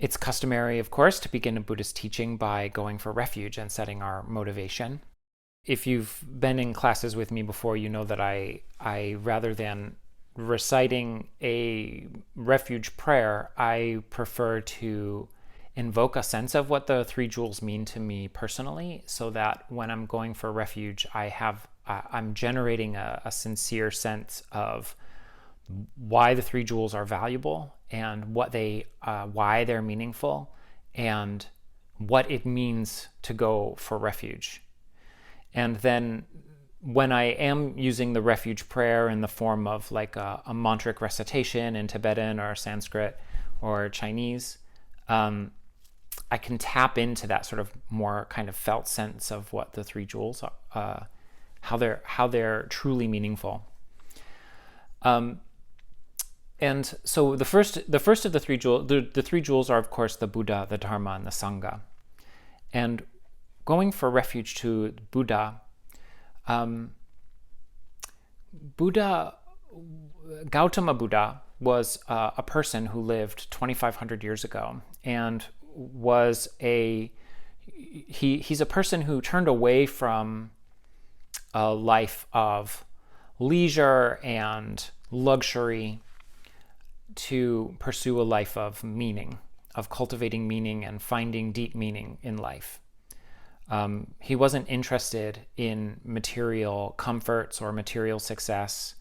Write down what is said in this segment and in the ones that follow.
It's customary, of course, to begin a Buddhist teaching by going for refuge and setting our motivation. If you've been in classes with me before, you know that I rather than reciting a refuge prayer, I prefer to invoke a sense of what the three jewels mean to me personally, so that when I'm going for refuge, I'm generating a sincere sense of why the three jewels are valuable and why they're meaningful and what it means to go for refuge. And then when I am using the refuge prayer in the form of like a mantric recitation in Tibetan or Sanskrit or Chinese, I can tap into that sort of more kind of felt sense of what the three jewels are, how they're truly meaningful. And so the first of the three jewels, the three jewels are, of course, the Buddha, the Dharma, and the Sangha. And going for refuge to Buddha, Gautama Buddha was a person who lived 2,500 years ago, and he's a person who turned away from a life of leisure and luxury to pursue a life of meaning, of cultivating meaning and finding deep meaning in life. He wasn't interested in material comforts or material success.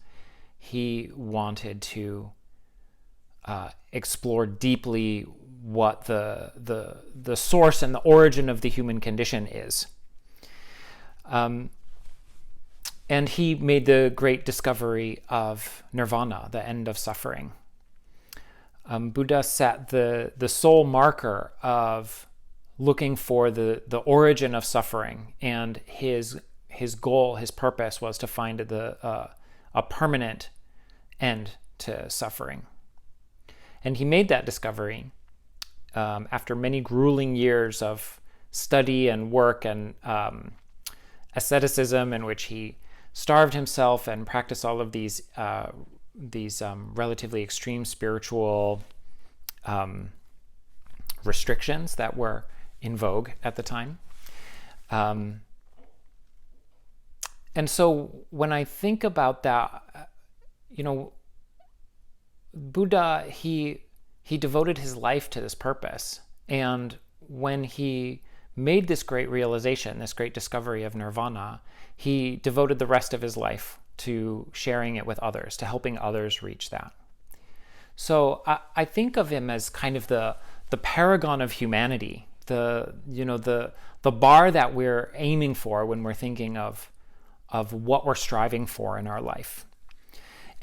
He wanted to explore deeply what the source and the origin of the human condition is. And he made the great discovery of nirvana, the end of suffering. Buddha set the sole marker of looking for the origin of suffering, and his goal, his purpose, was to find a permanent end to suffering. And he made that discovery after many grueling years of study and work and asceticism, in which he starved himself and practiced all of these relatively extreme spiritual restrictions that were in vogue at the time. And so when I think about that, Buddha, he devoted his life to this purpose. And when he made this great realization, this great discovery of nirvana, he devoted the rest of his life to sharing it with others, to helping others reach that. So I think of him as kind of the paragon of humanity, the bar that we're aiming for when we're thinking of what we're striving for in our life.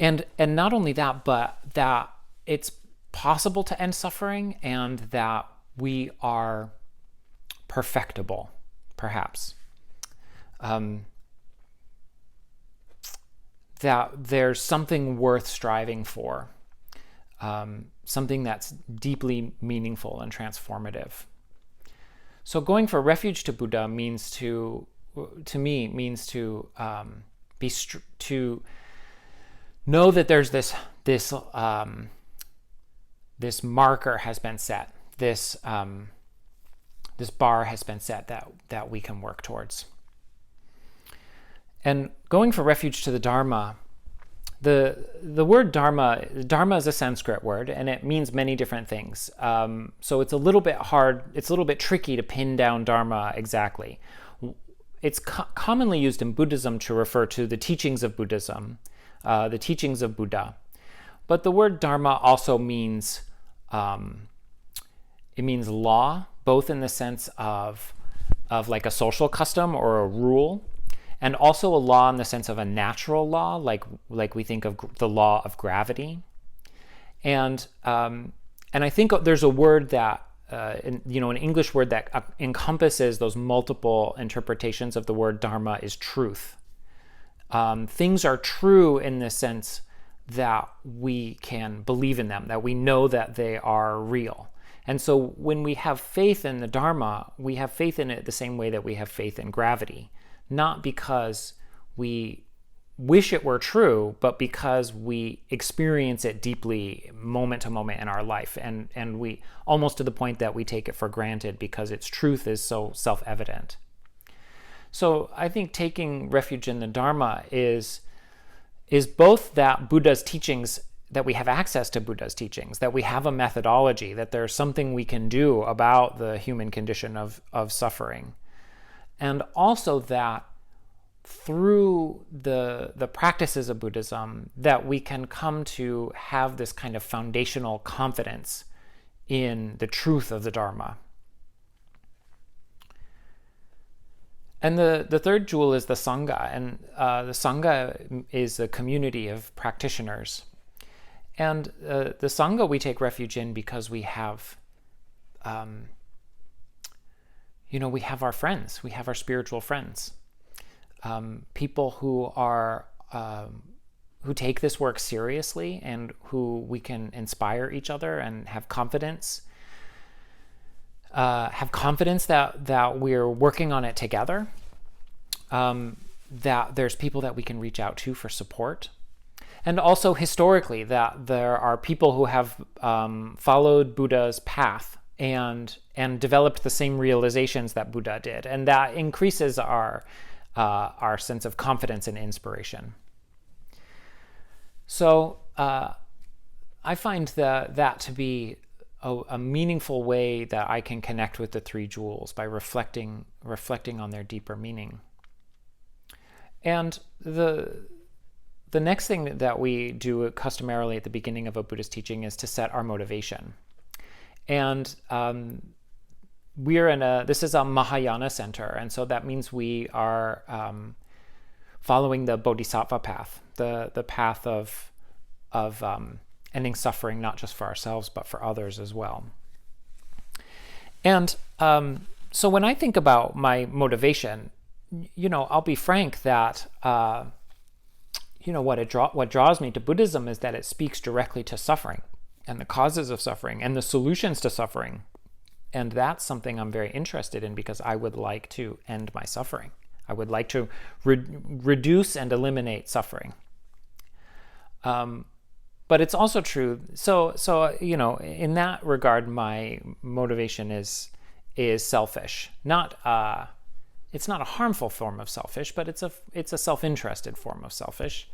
And not only that, but that it's possible to end suffering, and that we are perfectible, perhaps. That there's something worth striving for, something that's deeply meaningful and transformative. So going for refuge to Buddha means to know that there's this marker has been set, this bar has been set that we can work towards. And going for refuge to the Dharma, the word Dharma is a Sanskrit word, and it means many different things. So it's a little bit tricky to pin down Dharma exactly. It's commonly used in Buddhism to refer to the teachings of Buddhism, the teachings of Buddha. But the word Dharma also means it means law, both in the sense of like a social custom or a rule, and also a law in the sense of a natural law, like we think of the law of gravity. And I think there's a word that an English word that encompasses those multiple interpretations of the word Dharma is truth. Things are true in the sense that we can believe in them, that we know that they are real. And so when we have faith in the Dharma, we have faith in it the same way that we have faith in gravity, not because we wish it were true, but because we experience it deeply moment to moment in our life, and we almost to the point that we take it for granted because its truth is so self-evident. So I think taking refuge in the Dharma is both that Buddha's teachings, that we have access to Buddha's teachings, that we have a methodology, that there's something we can do about the human condition of suffering, and also that through the practices of Buddhism, that we can come to have this kind of foundational confidence in the truth of the Dharma. And the third jewel is the Sangha, and the Sangha is a community of practitioners. And the Sangha we take refuge in because we have, we have our friends, we have our spiritual friends. People who are who take this work seriously and who we can inspire each other and have confidence that we're working on it together, that there's people that we can reach out to for support, and also historically that there are people who have followed Buddha's path and developed the same realizations that Buddha did, and that increases our sense of confidence and inspiration. So I find that to be a meaningful way that I can connect with the three jewels, by reflecting on their deeper meaning. And the next thing that we do customarily at the beginning of a Buddhist teaching is to set our motivation. And this is a Mahayana center, and so that means we are following the Bodhisattva path, the path of ending suffering, not just for ourselves, but for others as well. And so when I think about my motivation, I'll be frank that, what draws me to Buddhism is that it speaks directly to suffering and the causes of suffering and the solutions to suffering. And that's something I'm very interested in because I would like to end my suffering. I would like to reduce and eliminate suffering. But it's also true. So in that regard, my motivation is selfish. It's not a harmful form of selfish, but it's a self-interested form of selfish.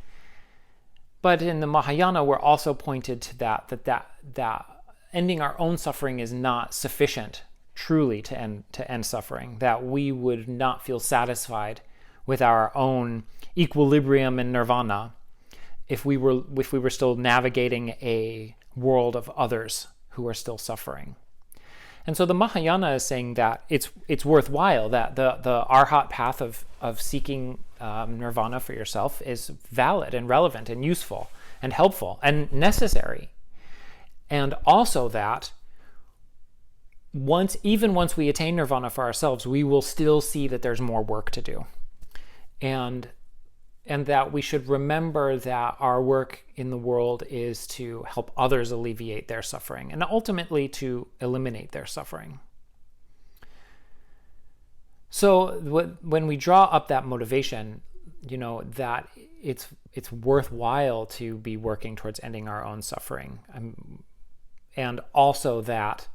But in the Mahayana, we're also pointed to that ending our own suffering is not sufficient truly to end suffering, that we would not feel satisfied with our own equilibrium and nirvana if we were still navigating a world of others who are still suffering. And so the Mahayana is saying that it's worthwhile, that the arhat path of seeking nirvana for yourself is valid and relevant and useful and helpful and necessary. And also that even once we attain nirvana for ourselves, we will still see that there's more work to do. And that we should remember that our work in the world is to help others alleviate their suffering and ultimately to eliminate their suffering. So when we draw up that motivation, that it's worthwhile to be working towards ending our own suffering. And also that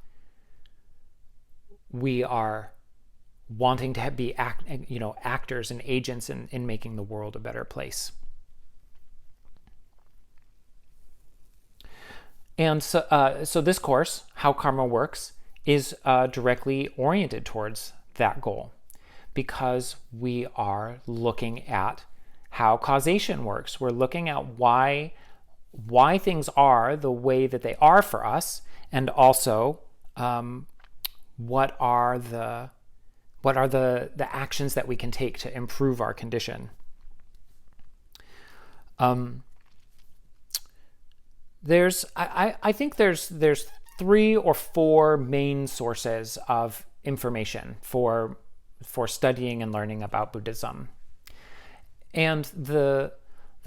we are wanting to be actors and agents in making the world a better place. And so this course, How Karma Works, is directly oriented towards that goal, because we are looking at how causation works. We're looking at why things are the way that they are for us, and also what are the actions that we can take to improve our condition. I think there's 3 or 4 main sources of information for studying and learning about Buddhism. And the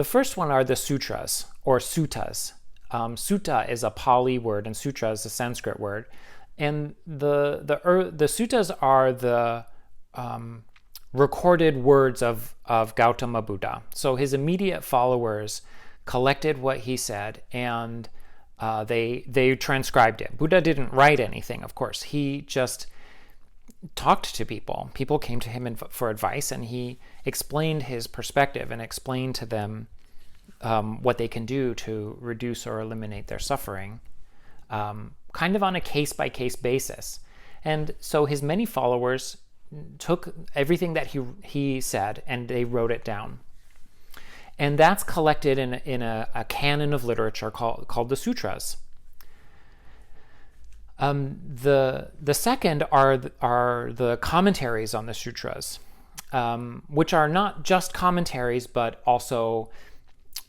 first one are the sutras, or suttas. Sutta is a Pali word and sutra is a Sanskrit word. And the suttas are the recorded words of Gautama Buddha. So his immediate followers collected what he said, and they transcribed it. Buddha didn't write anything, of course. He just talked to people. People came to him for advice, and he explained his perspective and explained to them what they can do to reduce or eliminate their suffering, kind of on a case-by-case basis. And so his many followers took everything that he said and they wrote it down. And that's collected in a canon of literature called the sutras. The second are the commentaries on the sutras, which are not just commentaries, but also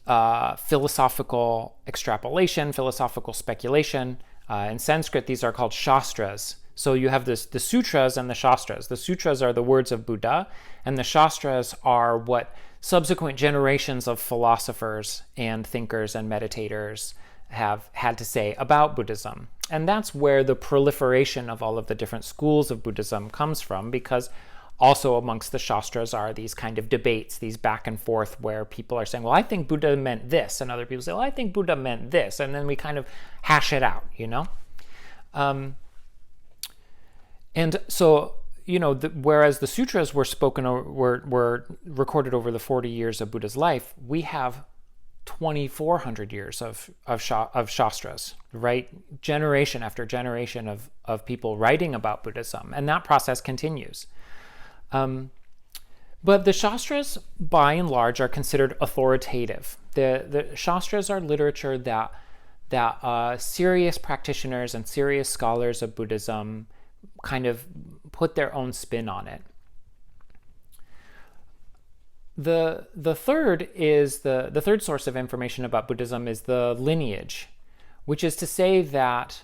philosophical extrapolation, philosophical speculation. In Sanskrit, these are called shastras. So you have the sutras and the shastras. The sutras are the words of Buddha, and the shastras are what subsequent generations of philosophers and thinkers and meditators have had to say about Buddhism. And that's where the proliferation of all of the different schools of Buddhism comes from, because also amongst the shastras are these kind of debates, these back and forth where people are saying, well, I think Buddha meant this, and other people say, well, I think Buddha meant this, and then we kind of hash it out, you know? And so, you know, whereas the sutras were recorded over the 40 years of Buddha's life, we have 2,400 years of shastras, right? Generation after generation of people writing about Buddhism, and that process continues. But the shastras, by and large, are considered authoritative. The shastras are literature that serious practitioners and serious scholars of Buddhism kind of put their own spin on it. The third is the third source of information about Buddhism is the lineage, which is to say that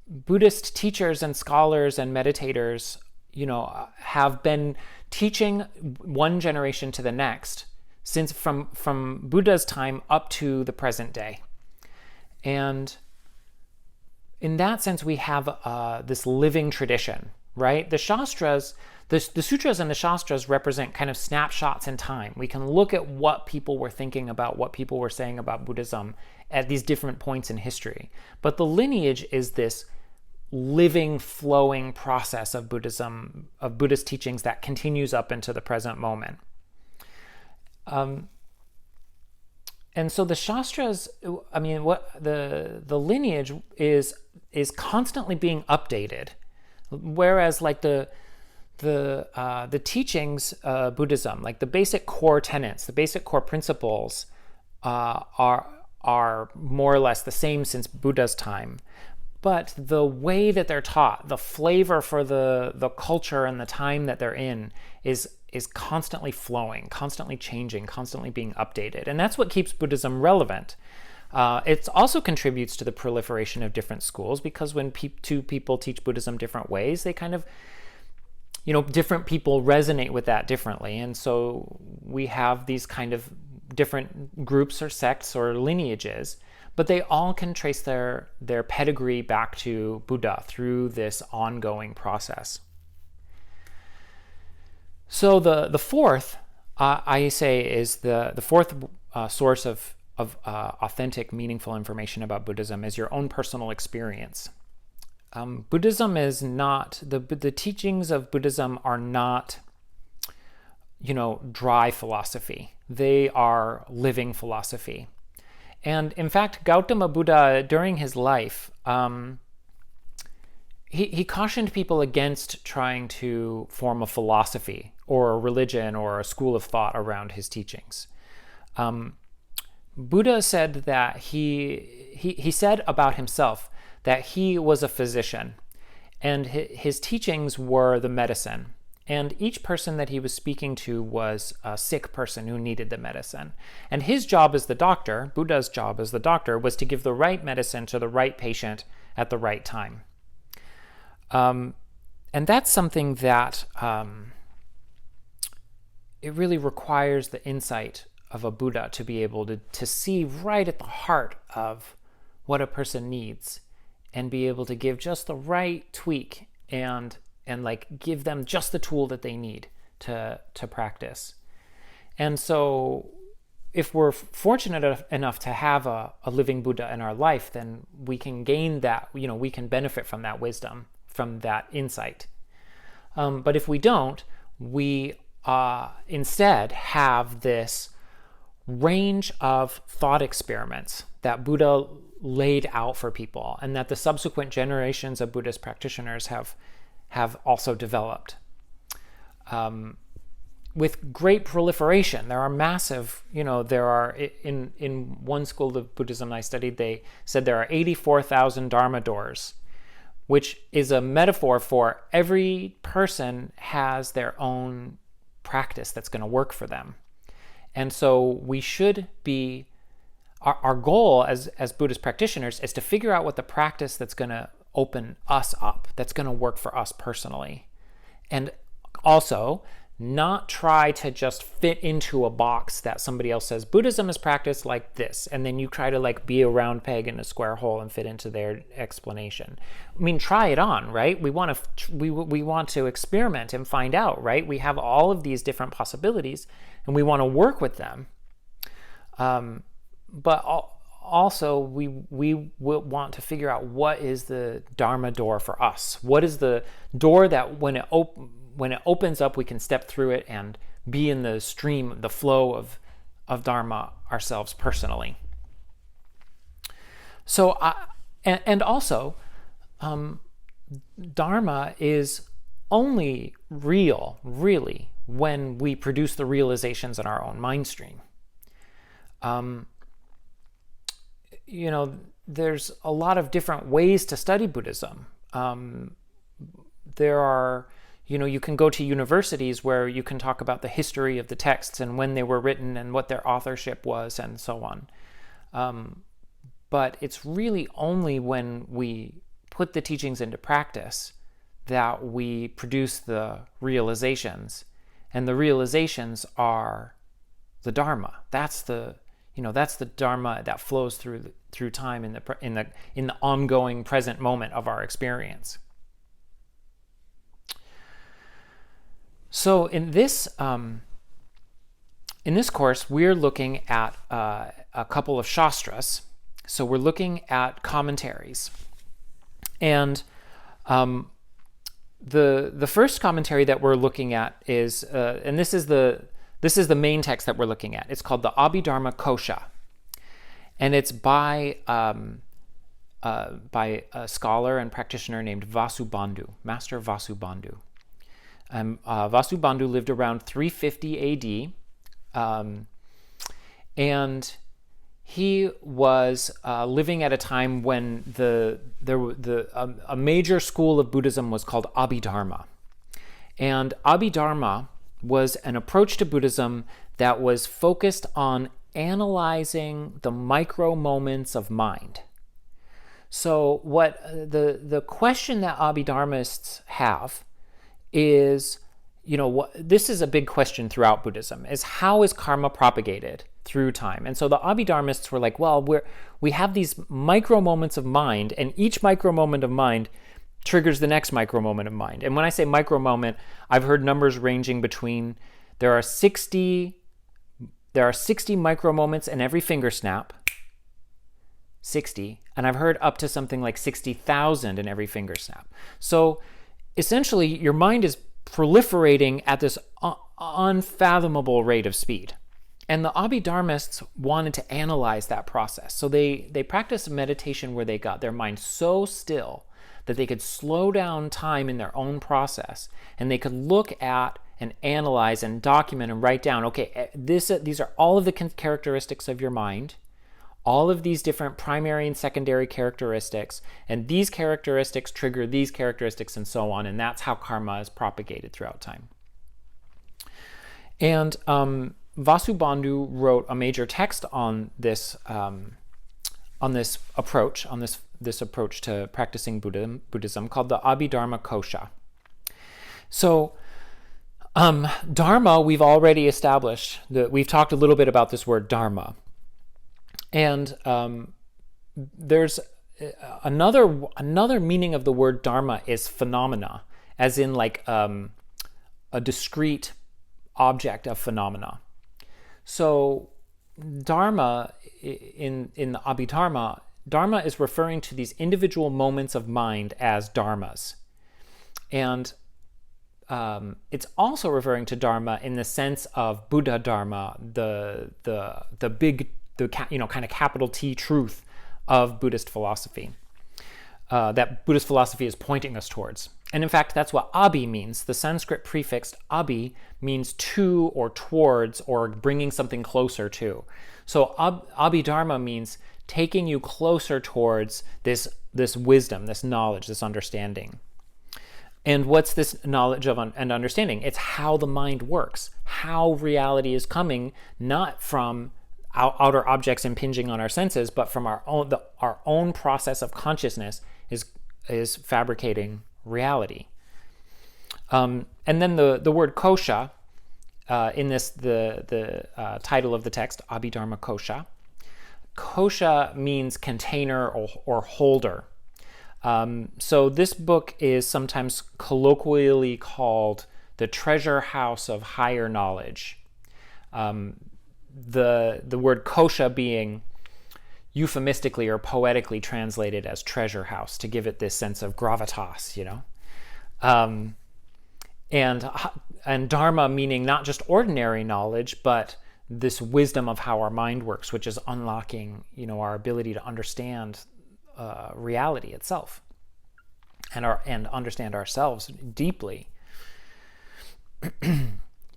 Buddhist teachers and scholars and meditators, you know, have been teaching one generation to the next since from Buddha's time up to the present day. And in that sense, we have this living tradition, right? The shastras, the sutras and the shastras represent kind of snapshots in time. We can look at what people were thinking about, what people were saying about Buddhism at these different points in history. But the lineage is this living, flowing process of Buddhism, of Buddhist teachings that continues up into the present moment. And so the shastras, I mean, what the lineage is constantly being updated, whereas like the teachings of Buddhism, like the basic core tenets, the basic core principles, are more or less the same since Buddha's time. But the way that they're taught, the flavor for the culture and the time that they're in is constantly flowing, constantly changing, constantly being updated. And that's what keeps Buddhism relevant. It also contributes to the proliferation of different schools, because when two people teach Buddhism different ways, they kind of, you know, different people resonate with that differently. And so we have these kind of different groups or sects or lineages, but they all can trace their pedigree back to Buddha through this ongoing process. So the fourth, I say, is the fourth source of authentic, meaningful information about Buddhism is your own personal experience. Buddhism is not, the teachings of Buddhism are not, you know, dry philosophy. They are living philosophy. And in fact, Gautama Buddha, during his life, he cautioned people against trying to form a philosophy or a religion or a school of thought around his teachings. Buddha said that he said about himself that he was a physician, and his teachings were the medicine. And each person that he was speaking to was a sick person who needed the medicine. And his job as the doctor, Buddha's job as the doctor, was to give the right medicine to the right patient at the right time. And that's something that it really requires the insight of a Buddha to be able to see right at the heart of what a person needs and be able to give just the right tweak and like give them just the tool that they need to practice. And so if we're fortunate enough to have a living Buddha in our life, then we can gain that, we can benefit from that wisdom, from that insight. But if we don't, we instead have this range of thought experiments that Buddha laid out for people, and that the subsequent generations of Buddhist practitioners have also developed. With great proliferation. There are massive, there are, in one school of Buddhism I studied, they said there are 84,000 Dharma doors, which is a metaphor for every person has their own practice that's going to work for them. And so we should be, our goal as Buddhist practitioners is to figure out what the practice that's going to open us up, that's going to work for us personally. And also, not try to just fit into a box that somebody else says, Buddhism is practiced like this, and then you try to be a round peg in a square hole and fit into their explanation. I mean, try it on, right? We want to experiment and find out, right? We have all of these different possibilities, and we want to work with them. But also, we want to figure out what is the Dharma door for us. What is the door that when it opens up, we can step through it and be in the stream, the flow of Dharma ourselves personally. So, and also, Dharma is only real, really, when we produce the realizations in our own mind stream. There's a lot of different ways to study Buddhism. There are, you can go to universities where you can talk about the history of the texts and when they were written and what their authorship was and so on. But it's really only when we put the teachings into practice that we produce the realizations. And the realizations are the Dharma. That's the Dharma that flows through time in the ongoing present moment of our experience. So in this course, we're looking at a couple of shastras. So we're looking at commentaries, and the first commentary that we're looking at is, and this is the main text that we're looking at. It's called the Abhidharma Kosha, and it's by a scholar and practitioner named Vasubandhu, Master Vasubandhu. Vasubandhu lived around 350 AD, and he was living at a time when a major school of Buddhism was called Abhidharma. And Abhidharma was an approach to Buddhism that was focused on analyzing the micro moments of mind. So what the question that Abhidharmists have is, this is a big question throughout Buddhism, is how is karma propagated through time? And so the Abhidharmists were like, well, we have these micro moments of mind, and each micro moment of mind triggers the next micro moment of mind. And when I say micro moment, I've heard numbers ranging between, there are 60 micro moments in every finger snap, 60, and I've heard up to something like 60,000 in every finger snap. So essentially, your mind is proliferating at this unfathomable rate of speed. And the Abhidharmists wanted to analyze that process. So they practiced a meditation where they got their mind so still that they could slow down time in their own process, and they could look at and analyze and document and write down, okay, these are all of the characteristics of your mind, all of these different primary and secondary characteristics, and these characteristics trigger these characteristics, and so on, and that's how karma is propagated throughout time. And Vasubandhu wrote a major text on this approach to practicing Buddhism called the Abhidharma Kosha. So Dharma, we've already established that we've talked a little bit about this word Dharma. And there's another meaning of the word Dharma is phenomena, as in like a discrete object of phenomena. So Dharma, in the Abhidharma, Dharma is referring to these individual moments of mind as dharmas. And it's also referring to Dharma in the sense of Buddha Dharma, the big, kind of capital T truth of Buddhist philosophy, that Buddhist philosophy is pointing us towards. And in fact, that's what abhi means. The Sanskrit prefix abhi means to or towards or bringing something closer to. So abhidharma means taking you closer towards this wisdom, this knowledge, this understanding. And what's this knowledge of and understanding? It's how the mind works, how reality is coming, not from outer objects impinging on our senses, but from our own process of consciousness is fabricating reality. And then the word kosha, in this the title of the text, Abhidharma Kosha. Kosha means container or holder. So this book is sometimes colloquially called the treasure house of higher knowledge. The word kosha being euphemistically or poetically translated as treasure house to give it this sense of gravitas, and dharma meaning not just ordinary knowledge, but this wisdom of how our mind works, which is unlocking, our ability to understand reality itself and understand ourselves deeply.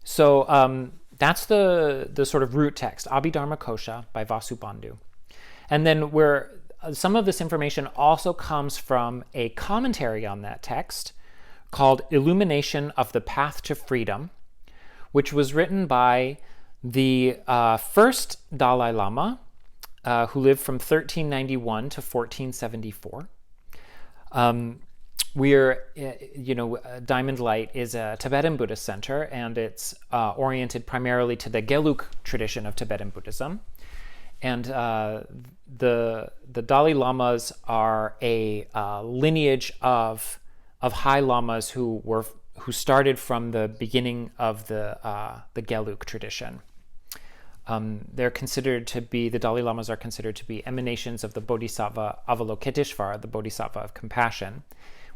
So that's the sort of root text, Abhidharma Kosha by Vasubandhu. And then some of this information also comes from a commentary on that text called Illumination of the Path to Freedom, which was written by the first Dalai Lama, who lived from 1391 to 1474. Diamond Light is a Tibetan Buddhist center, and it's oriented primarily to the Gelug tradition of Tibetan Buddhism. And the Dalai Lamas are a lineage of high lamas who started from the beginning of the Gelug tradition. The Dalai Lamas are considered to be emanations of the Bodhisattva Avalokiteshvara, the Bodhisattva of compassion.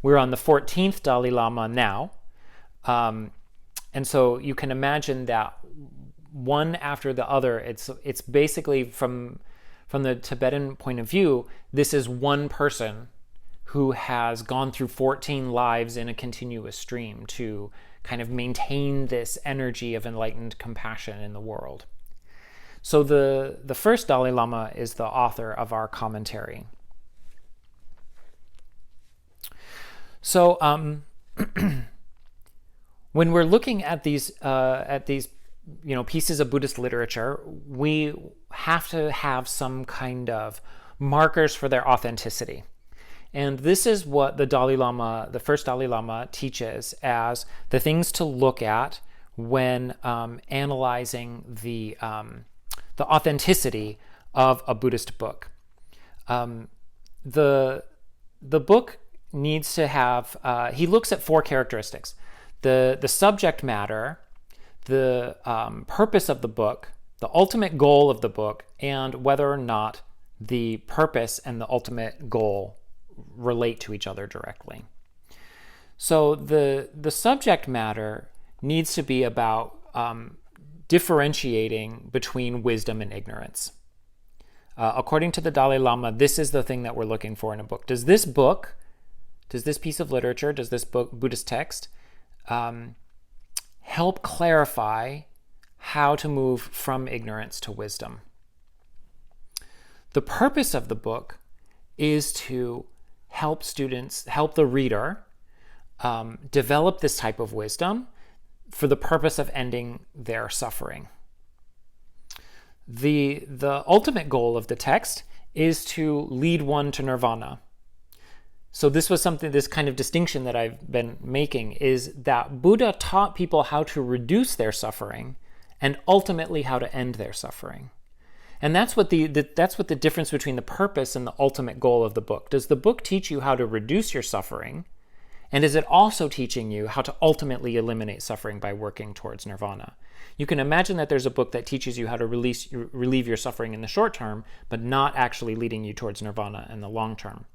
We're on the 14th Dalai Lama now. And so you can imagine that one after the other, it's basically from the Tibetan point of view, this is one person who has gone through 14 lives in a continuous stream to kind of maintain this energy of enlightened compassion in the world. So the first Dalai Lama is the author of our commentary. So when we're looking at these pieces of Buddhist literature, we have to have some kind of markers for their authenticity. And this is what the first Dalai Lama teaches as the things to look at when analyzing the authenticity of a Buddhist book. The book needs to have, he looks at four characteristics: the subject matter, the purpose of the book, the ultimate goal of the book, and whether or not the purpose and the ultimate goal relate to each other directly. So the subject matter needs to be about differentiating between wisdom and ignorance. According to the Dalai Lama, this is the thing that we're looking for in a book. Does this piece of literature, does this book, Buddhist text, help clarify how to move from ignorance to wisdom? The purpose of the book is to help the reader develop this type of wisdom for the purpose of ending their suffering. The ultimate goal of the text is to lead one to nirvana. So this kind of distinction that I've been making is that Buddha taught people how to reduce their suffering and ultimately how to end their suffering. And that's what the difference between the purpose and the ultimate goal of the book. Does the book teach you how to reduce your suffering And is it also teaching you how to ultimately eliminate suffering by working towards nirvana? You can imagine that there's a book that teaches you how to relieve your suffering in the short term, but not actually leading you towards nirvana in the long term.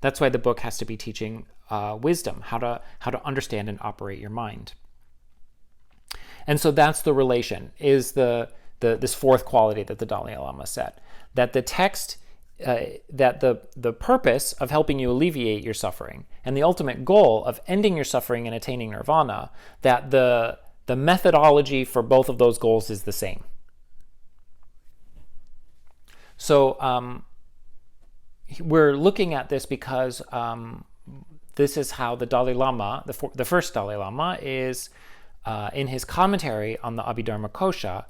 That's why the book has to be teaching wisdom, how to understand and operate your mind. And so that's the relation, is this fourth quality that the Dalai Lama said, that the text, that the purpose of helping you alleviate your suffering and the ultimate goal of ending your suffering and attaining nirvana, that the methodology for both of those goals is the same. So we're looking at this because this is how the Dalai Lama, the first Dalai Lama, is in his commentary on the Abhidharmakosha,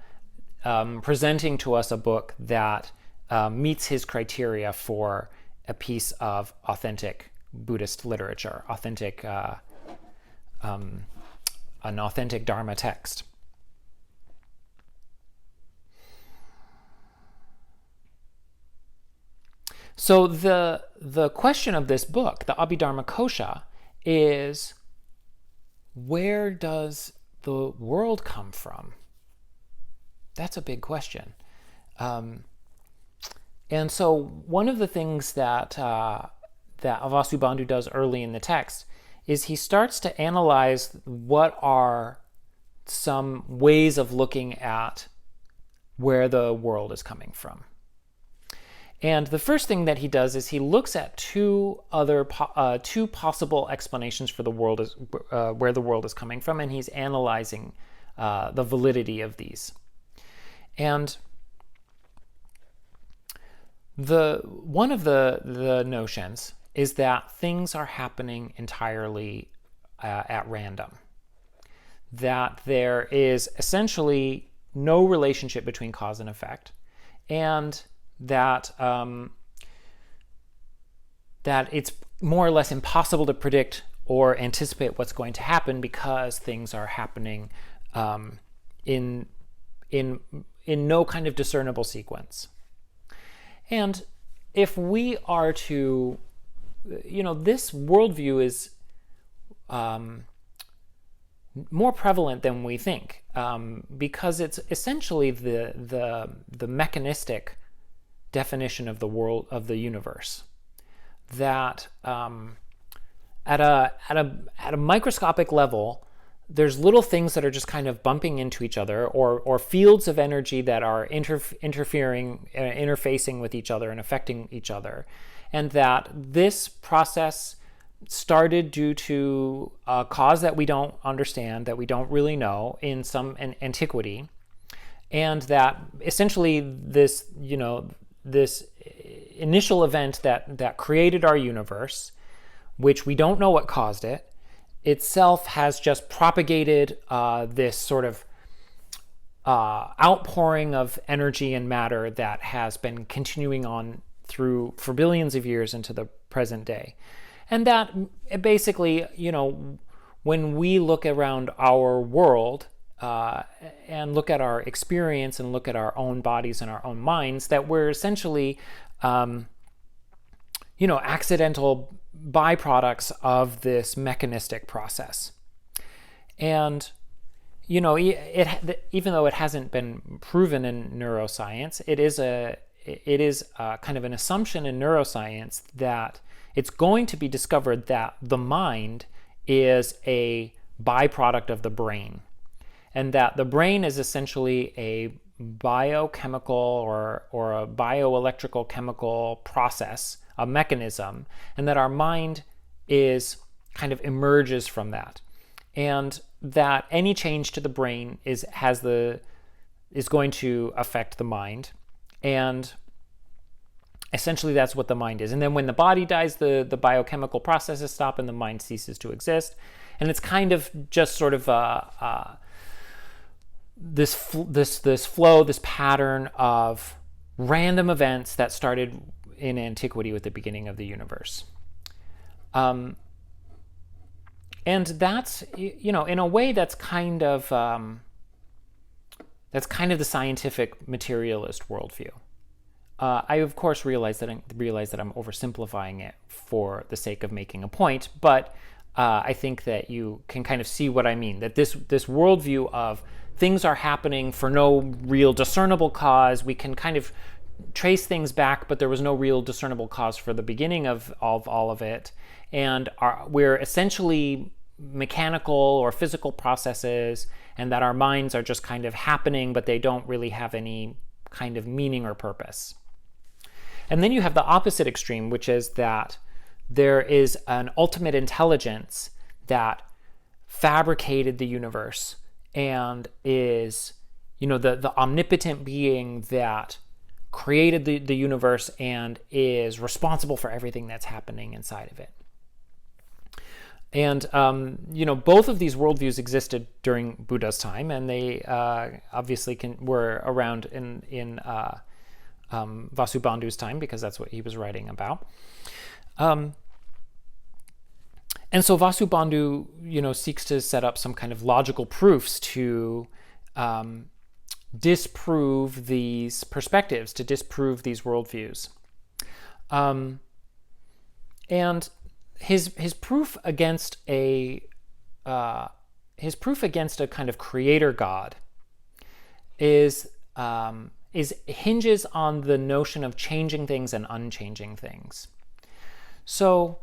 presenting to us a book that meets his criteria for a piece of authentic Buddhist literature, an authentic Dharma text. So the question of this book, the Abhidharmakosha, is, where does the world come from? That's a big question. And so one of the things that Avasubandhu does early in the text is he starts to analyze what are some ways of looking at where the world is coming from. And the first thing that he does is he looks at two possible explanations for the world where the world is coming from, and he's analyzing the validity of these. And one of the notions is that things are happening entirely at random, that there is essentially no relationship between cause and effect, and that it's more or less impossible to predict or anticipate what's going to happen because things are happening in no kind of discernible sequence. And if we are to, this worldview is more prevalent than we think, because it's essentially the mechanistic definition of the world, of the universe, that at a microscopic level, there's little things that are just kind of bumping into each other, or fields of energy that are interfacing with each other and affecting each other, and that this process started due to a cause that we don't understand, that we don't really know in some antiquity, and that essentially this initial event that created our universe, which we don't know what caused it, itself has just propagated this sort of outpouring of energy and matter that has been continuing on for billions of years into the present day. And that basically, when we look around our world and look at our experience and look at our own bodies and our own minds, that we're essentially, accidental byproducts of this mechanistic process. And even though it hasn't been proven in neuroscience, it is kind of an assumption in neuroscience that it's going to be discovered that the mind is a byproduct of the brain, and that the brain is essentially a biochemical or a bioelectrical chemical process, a mechanism, and that our mind is kind of emerges from that, and that any change to the brain is going to affect the mind, and essentially that's what the mind is. And then when the body dies, the biochemical processes stop and the mind ceases to exist, and it's kind of just sort of this flow, this pattern of random events that started in antiquity with the beginning of the universe. And that's, in a way, that's kind of the scientific materialist worldview. I of course realize that I'm oversimplifying it for the sake of making a point, but I think that you can kind of see what I mean, that this worldview of things are happening for no real discernible cause. We can kind of trace things back, but there was no real discernible cause for the beginning of all of it. And we're essentially mechanical or physical processes, and that our minds are just kind of happening, but they don't really have any kind of meaning or purpose. And then you have the opposite extreme, which is that there is an ultimate intelligence that fabricated the universe and is, the omnipotent being that created the universe and is responsible for everything that's happening inside of it. And, both of these worldviews existed during Buddha's time, and they obviously were around in Vasubandhu's time, because that's what he was writing about. And so Vasubandhu, seeks to set up some kind of logical proofs to disprove these perspectives, to disprove these worldviews. And his proof against a kind of creator God is hinges on the notion of changing things and unchanging things. So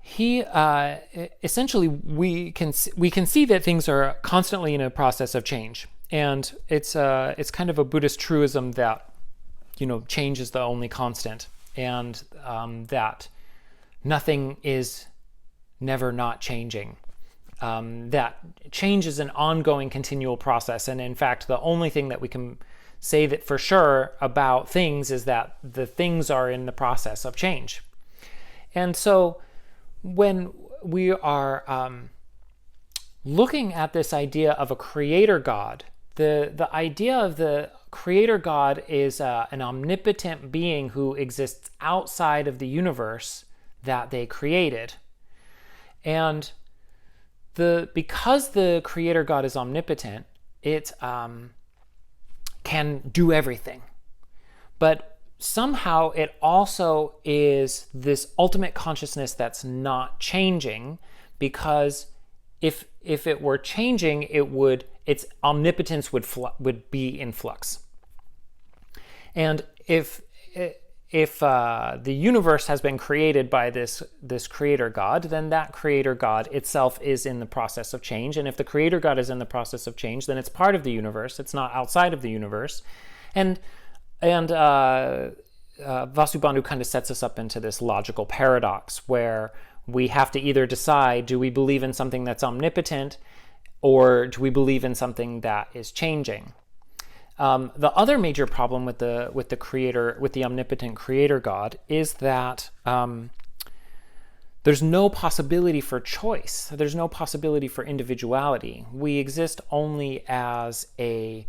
he essentially we can see that things are constantly in a process of change, and it's kind of a Buddhist truism that change is the only constant, and that nothing is never not changing. That change is an ongoing, continual process, and in fact, the only thing that we can say that for sure about things is that the things are in the process of change. And so when we are looking at this idea of a creator God, the idea of the creator God is an omnipotent being who exists outside of the universe that they created. And because the creator God is omnipotent, it can do everything. But somehow it also is this ultimate consciousness that's not changing, because if it were changing, its omnipotence would be in flux. And if the universe has been created by this creator God, then that creator God itself is in the process of change. And if the creator God is in the process of change, then it's part of the universe. It's not outside of the universe. And Vasubandhu kind of sets us up into this logical paradox where we have to either decide, do we believe in something that's omnipotent, or do we believe in something that is changing? The other major problem with the creator, with the omnipotent creator God, is that there's no possibility for choice. There's no possibility for individuality. We exist only as a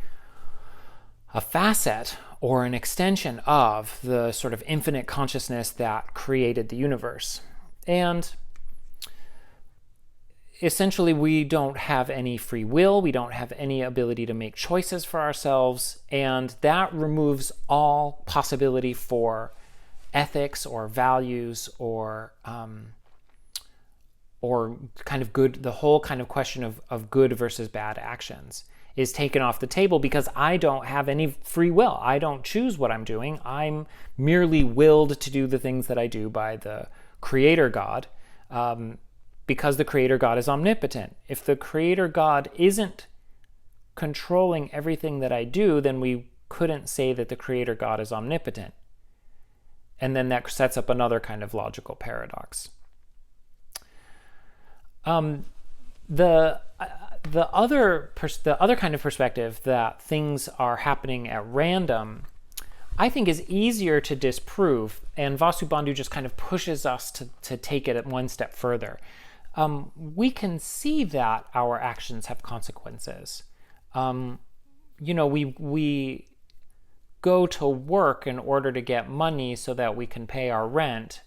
facet or an extension of the sort of infinite consciousness that created the universe. And essentially, we don't have any free will. We don't have any ability to make choices for ourselves. And that removes all possibility for ethics or values or kind of good, the whole kind of question of good versus bad actions is taken off the table, because I don't have any free will. I don't choose what I'm doing. I'm merely willed to do the things that I do by the creator God, because the creator God is omnipotent. If the creator God isn't controlling everything that I do, then we couldn't say that the creator God is omnipotent. And then that sets up another kind of logical paradox. The other kind of perspective, that things are happening at random, I think is easier to disprove, and Vasubandhu just kind of pushes us to take it one step further. We can see that our actions have consequences. We go to work in order to get money so that we can pay our rent.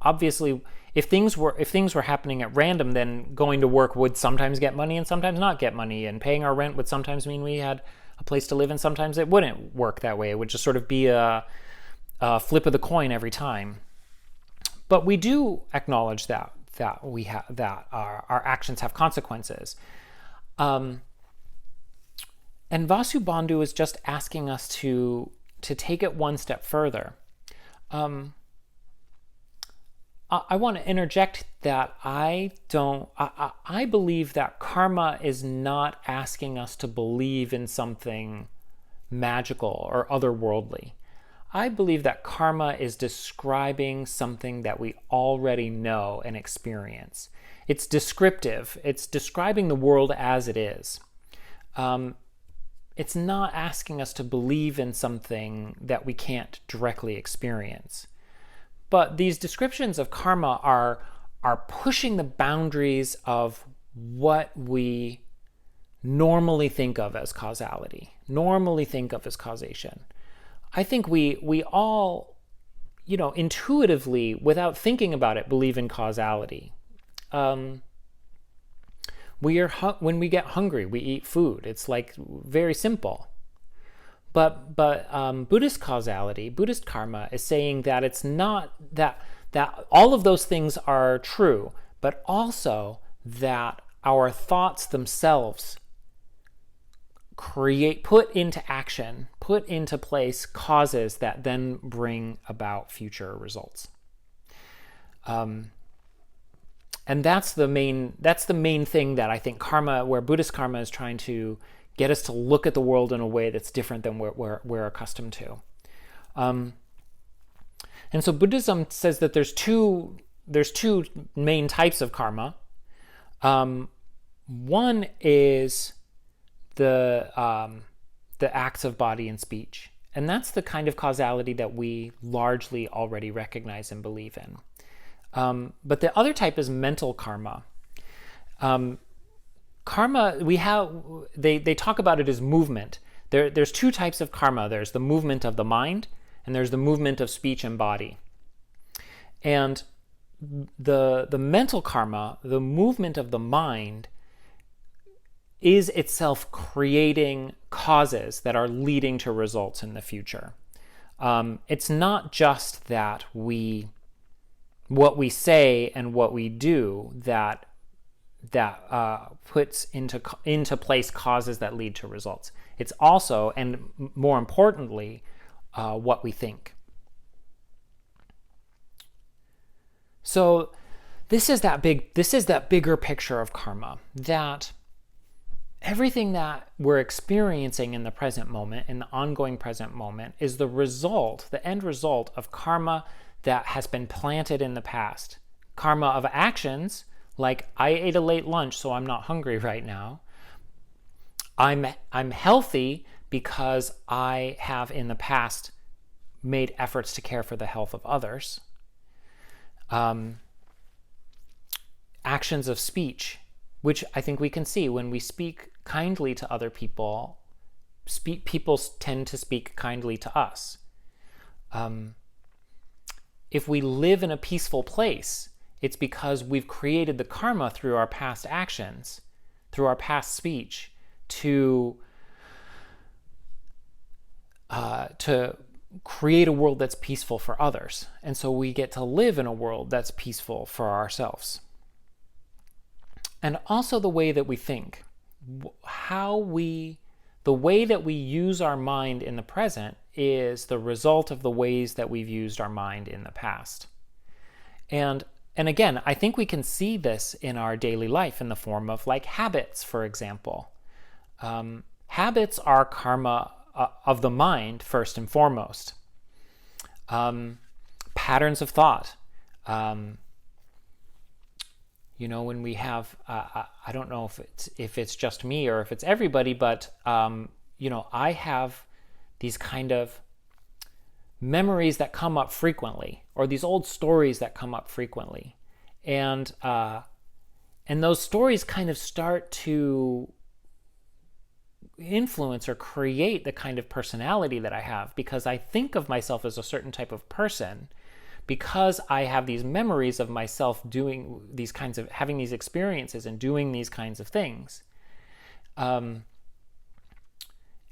Obviously, if things were happening at random, then going to work would sometimes get money and sometimes not get money, and paying our rent would sometimes mean we had a place to live, and sometimes it wouldn't work that way. It would just sort of be a flip of the coin every time. But we do acknowledge that we have that our actions have consequences. And Vasubandhu is just asking us to take it one step further. I want to interject that I believe that karma is not asking us to believe in something magical or otherworldly. I believe that karma is describing something that we already know and experience. It's descriptive. It's describing the world as it is. It's not asking us to believe in something that we can't directly experience. But these descriptions of karma are pushing the boundaries of what we normally think of as causality, normally think of as causation. I think we all, intuitively, without thinking about it, believe in causality. When we get hungry, we eat food. It's like very simple. But Buddhist causality, Buddhist karma, is saying that it's not that all of those things are true, but also that our thoughts themselves put into action, put into place causes that then bring about future results. And that's the main thing that I think karma, where Buddhist karma is trying to get us to look at the world in a way that's different than we're accustomed to. And so Buddhism says that there's two main types of karma. One is the acts of body and speech, and that's the kind of causality that we largely already recognize and believe in. But the other type is mental karma. Karma, they talk about it as movement. There's two types of karma. There's the movement of the mind, and there's the movement of speech and body. And the mental karma, the movement of the mind, is itself creating causes that are leading to results in the future. It's not just that what we say and what we do that puts into place causes that lead to results. It's also, and more importantly, what we think. So this is that bigger picture of karma, that everything that we're experiencing in the present moment, in the ongoing present moment, is the end result of karma that has been planted in the past. Karma of actions, like I ate a late lunch, so I'm not hungry right now. I'm healthy because I have in the past made efforts to care for the health of others. Actions of speech, which I think we can see when we speak kindly to other people, people tend to speak kindly to us. If we live in a peaceful place, it's because we've created the karma through our past actions, through our past speech, to create a world that's peaceful for others. And so we get to live in a world that's peaceful for ourselves. And also the way that we think, the way that we use our mind in the present is the result of the ways that we've used our mind in the past. And again, I think we can see this in our daily life in the form of like habits, for example. Habits are karma of the mind, first and foremost. Patterns of thought. When we have, I don't know if it's just me or if it's everybody, but I have these kind of memories that come up frequently, or these old stories that come up frequently, and those stories kind of start to influence or create the kind of personality that I have, because I think of myself as a certain type of person, because I have these memories of myself doing these kinds of, having these experiences and doing these kinds of things. And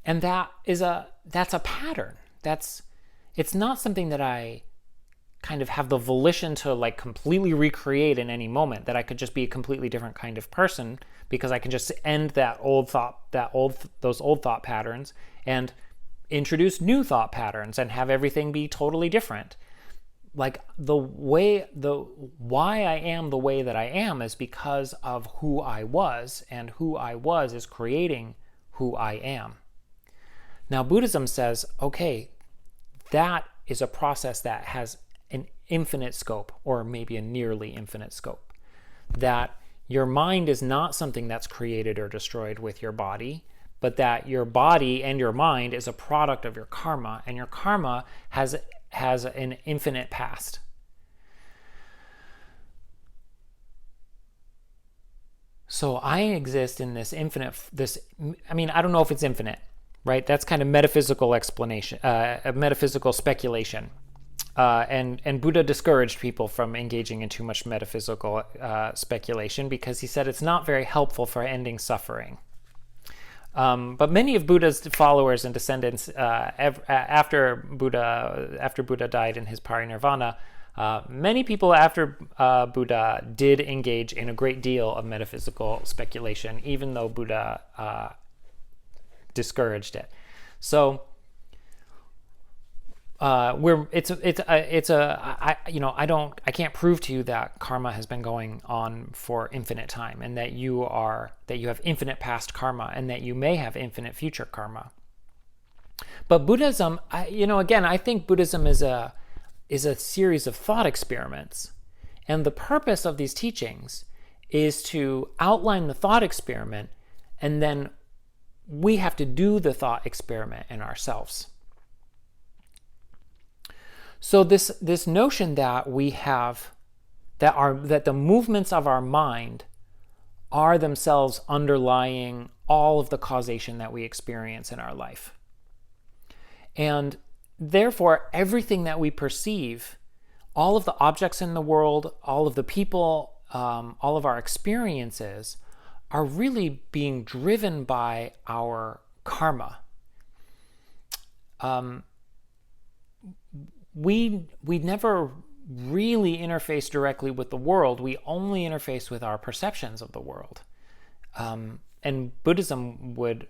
that's a pattern. It's not something that I kind of have the volition to like completely recreate in any moment, that I could just be a completely different kind of person because I can just end that old thought, those old thought patterns, and introduce new thought patterns and have everything be totally different. Like why I am the way that I am is because of who I was, and who I was is creating who I am. Now, Buddhism says, okay, that is a process that has an infinite scope, or maybe a nearly infinite scope. That your mind is not something that's created or destroyed with your body, but that your body and your mind is a product of your karma, and your karma has an infinite past. So I exist in this infinite, I don't know if it's infinite, right? That's kind of metaphysical explanation, a metaphysical speculation. And Buddha discouraged people from engaging in too much metaphysical speculation, because he said it's not very helpful for ending suffering. But many of Buddha's followers and descendants, after Buddha died in his parinirvana, many people after Buddha did engage in a great deal of metaphysical speculation, even though Buddha discouraged it. So I can't prove to you that karma has been going on for infinite time, and that you have infinite past karma, and that you may have infinite future karma. But Buddhism, I think Buddhism is a series of thought experiments, and the purpose of these teachings is to outline the thought experiment, and then we have to do the thought experiment in ourselves. So this notion that we have, that the movements of our mind are themselves underlying all of the causation that we experience in our life. And therefore, everything that we perceive, all of the objects in the world, all of the people, all of our experiences are really being driven by our karma. We never really interface directly with the world. We only interface with our perceptions of the world. And Buddhism would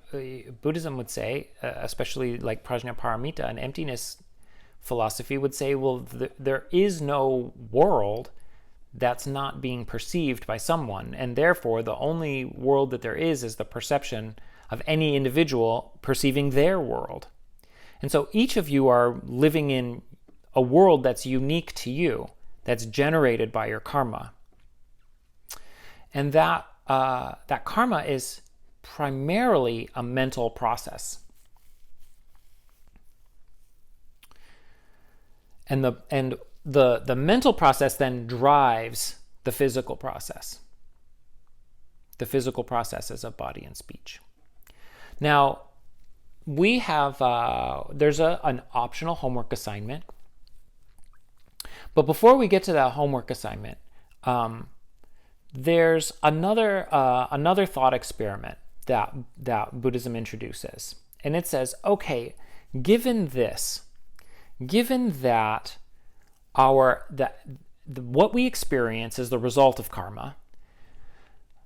say, especially like Prajnaparamita, an emptiness philosophy, would say, well, there is no world that's not being perceived by someone, and therefore the only world that there is the perception of any individual perceiving their world. And so each of you are living in a world that's unique to you, that's generated by your karma. And that karma is primarily a mental process. And the mental process then drives the physical process. The physical processes of body and speech. Now, we have, there's an optional homework assignment. But before we get to that homework assignment, there's another thought experiment that Buddhism introduces. And it says, okay, given that what we experience is the result of karma,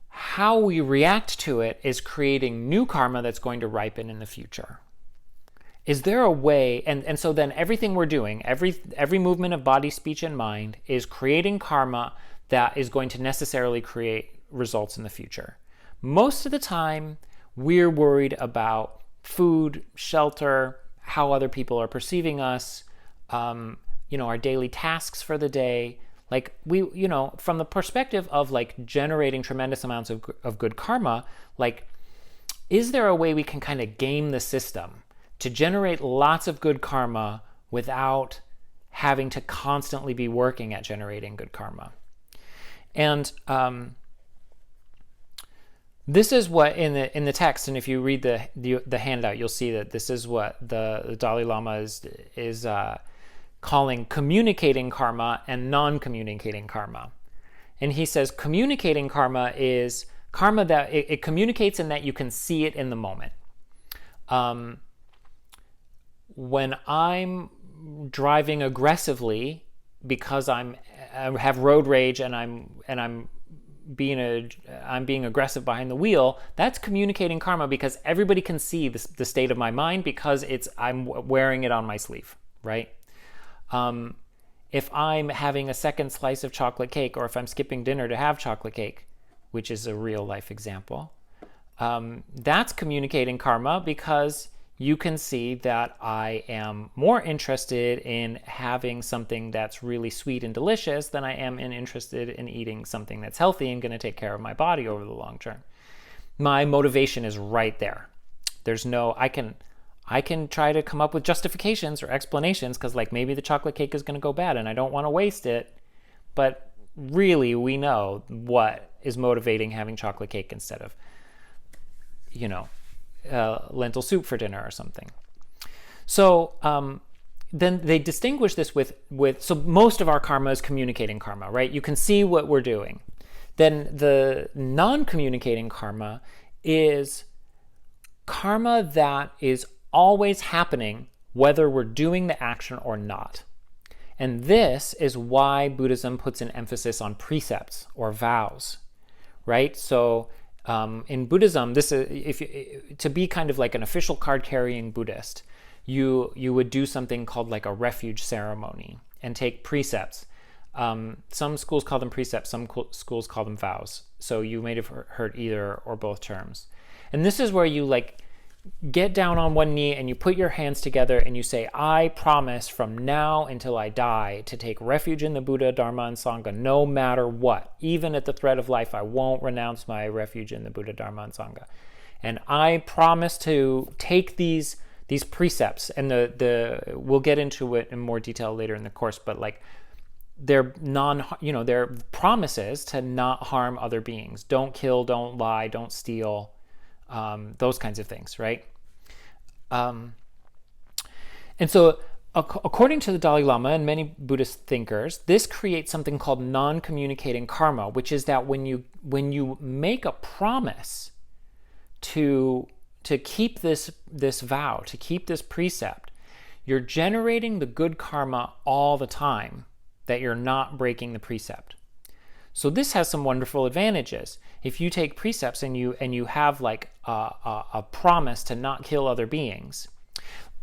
how we react to it is creating new karma that's going to ripen in the future. Is there a way, and so then everything we're doing, every movement of body, speech, and mind is creating karma that is going to necessarily create results in the future. Most of the time, we're worried about food, shelter, how other people are perceiving us, our daily tasks for the day. Like from the perspective of like generating tremendous amounts of good karma, like, is there a way we can kind of game the system to generate lots of good karma without having to constantly be working at generating good karma? And this is what in the text, and if you read the handout, you'll see that this is what the Dalai Lama is calling communicating karma and non-communicating karma. And he says communicating karma is karma that it communicates in that you can see it in the moment. When I'm driving aggressively because I have road rage and I'm being aggressive behind the wheel, that's communicating karma, because everybody can see the state of my mind because I'm wearing it on my sleeve, right? If I'm having a second slice of chocolate cake, or if I'm skipping dinner to have chocolate cake, which is a real life example, that's communicating karma, because you can see that I am more interested in having something that's really sweet and delicious than I am interested in eating something that's healthy and going to take care of my body over the long term. My motivation is right there. There's no, I can try to come up with justifications or explanations, because like maybe the chocolate cake is going to go bad and I don't want to waste it. But really, we know what is motivating having chocolate cake instead of, lentil soup for dinner or something. So then they distinguish this with so most of our karma is communicating karma, right? You can see what we're doing. Then the non-communicating karma is karma that is always happening whether we're doing the action or not. And this is why Buddhism puts an emphasis on precepts or vows, right? So in Buddhism, this is to be kind of like an official card-carrying Buddhist, you would do something called like a refuge ceremony and take precepts. Some schools call them precepts, some schools call them vows. So you may have heard either or both terms. And this is where you like get down on one knee and you put your hands together and you say, I promise from now until I die to take refuge in the Buddha, Dharma, and Sangha no matter what. Even at the threat of life, I won't renounce my refuge in the Buddha, Dharma, and Sangha. And I promise to take these precepts, and we'll get into it in more detail later in the course, but like they're they're promises to not harm other beings. Don't kill, don't lie, don't steal, those kinds of things, right? And so according to the Dalai Lama and many Buddhist thinkers, this creates something called non-communicating karma, which is that when you make a promise to keep this vow, to keep this precept, you're generating the good karma all the time that you're not breaking the precept. So this has some wonderful advantages. If you take precepts and you have like a promise to not kill other beings.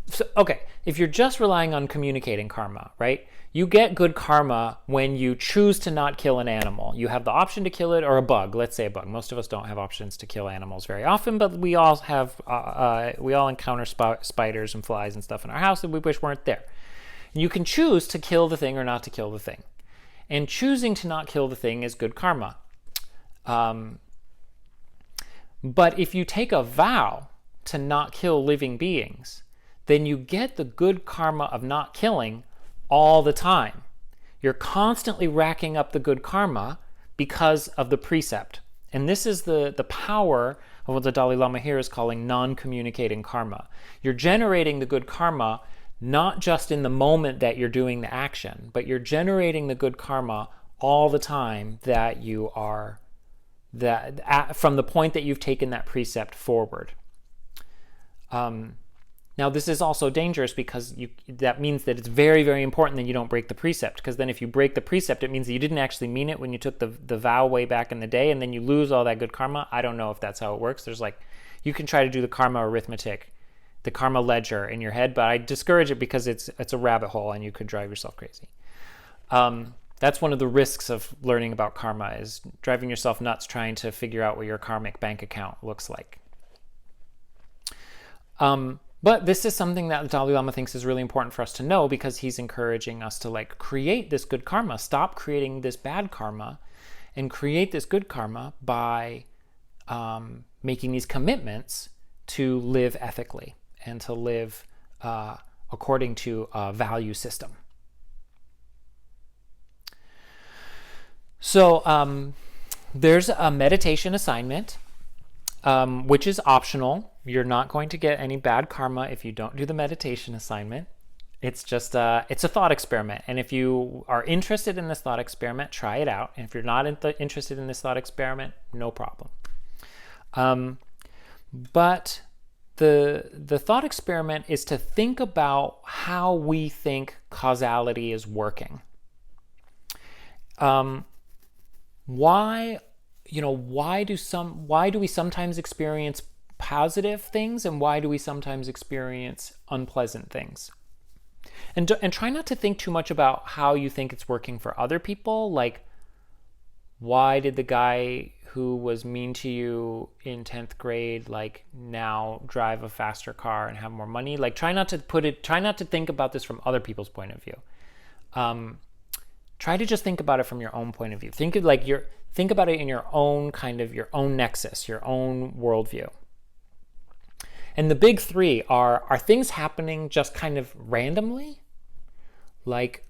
So, okay, if you're just relying on communicating karma, right? You get good karma when you choose to not kill an animal. You have the option to kill it, or a bug. Let's say a bug. Most of us don't have options to kill animals very often, but we all have. We all encounter spiders and flies and stuff in our house that we wish weren't there. And you can choose to kill the thing or not to kill the thing. And choosing to not kill the thing is good karma. But if you take a vow to not kill living beings, then you get the good karma of not killing all the time. You're constantly racking up the good karma because of the precept. And this is the power of what the Dalai Lama here is calling non-communicating karma. You're generating the good karma not just in the moment that you're doing the action, but you're generating the good karma all the time that you are, from the point that you've taken that precept forward. Now, this is also dangerous because that means that it's very, very important that you don't break the precept, because then if you break the precept, it means that you didn't actually mean it when you took the vow way back in the day, and then you lose all that good karma. I don't know if that's how it works. You can try to do the karma arithmetic, the karma ledger in your head, but I discourage it because it's a rabbit hole and you could drive yourself crazy. That's one of the risks of learning about karma, is driving yourself nuts trying to figure out what your karmic bank account looks like. But this is something that the Dalai Lama thinks is really important for us to know, because he's encouraging us to create this good karma, stop creating this bad karma, and create this good karma by making these commitments to live ethically and to live according to a value system. So there's a meditation assignment, which is optional. You're not going to get any bad karma if you don't do the meditation assignment. It's just it's a thought experiment. And if you are interested in this thought experiment, try it out. And if you're not interested in this thought experiment, no problem. But the thought experiment is to think about how we think causality is working. Why, why do we sometimes experience positive things, and why do we sometimes experience unpleasant things? And try not to think too much about how you think it's working for other people. Like, why did the guy who was mean to you in 10th grade like now drive a faster car and have more money? Like, try not to think about this from other people's point of view. Try to just think about it from your own point of view. Think about it in your own your own nexus, your own worldview. And the big three are things happening just kind of randomly? Like,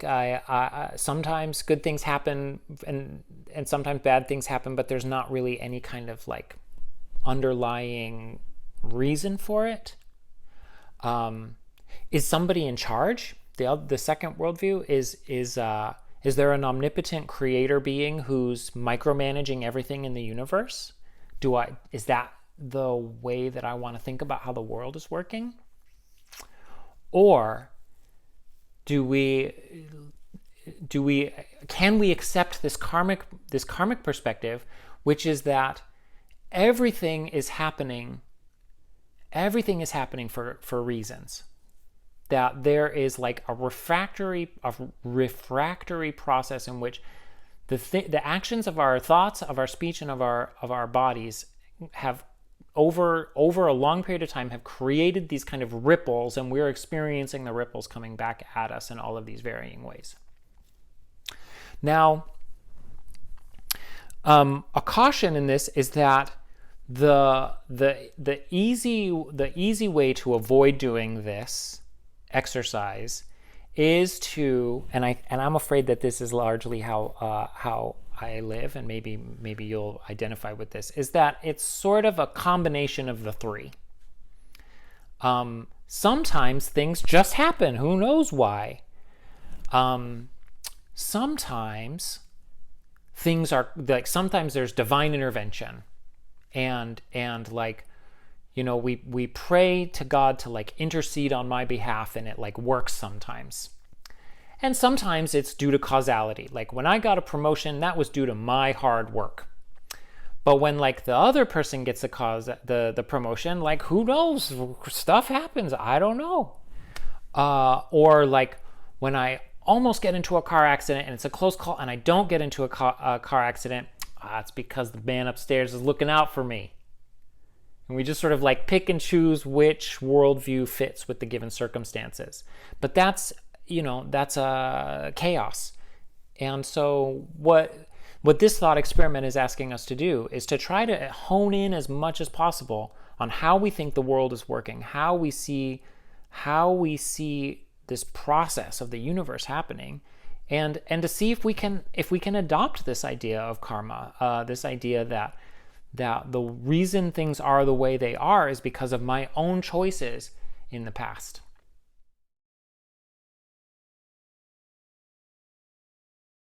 I sometimes good things happen and sometimes bad things happen, but there's not really any kind of like underlying reason for it. Is somebody in charge? The second worldview is there an omnipotent creator being who's micromanaging everything in the universe? Is that the way that I want to think about how the world is working? Or can we accept this karmic perspective, which is that everything is happening for reasons? That there is like a refractory process in which the actions of our thoughts, of our speech, and of our bodies have over a long period of time have created these kind of ripples, and we're experiencing the ripples coming back at us in all of these varying ways. Now, a caution in this is that the easy way to avoid doing this exercise is to, and I'm afraid that this is largely how I live, and maybe you'll identify with this, is that it's sort of a combination of the three. Sometimes things just happen. Who knows why? Sometimes things are like, sometimes there's divine intervention, and like, we pray to God to like intercede on my behalf, and it like works sometimes. And sometimes it's due to causality. Like when I got a promotion, that was due to my hard work. But when like the other person gets the promotion, like who knows? Stuff happens. I don't know. Or like when I almost get into a car accident and it's a close call and I don't get into a car accident, it's because the man upstairs is looking out for me. And we just sort of like pick and choose which worldview fits with the given circumstances. But that's a chaos. And so what this thought experiment is asking us to do is to try to hone in as much as possible on how we think the world is working, how we see this process of the universe happening, and to see if we can adopt this idea of karma, this idea that the reason things are the way they are is because of my own choices in the past.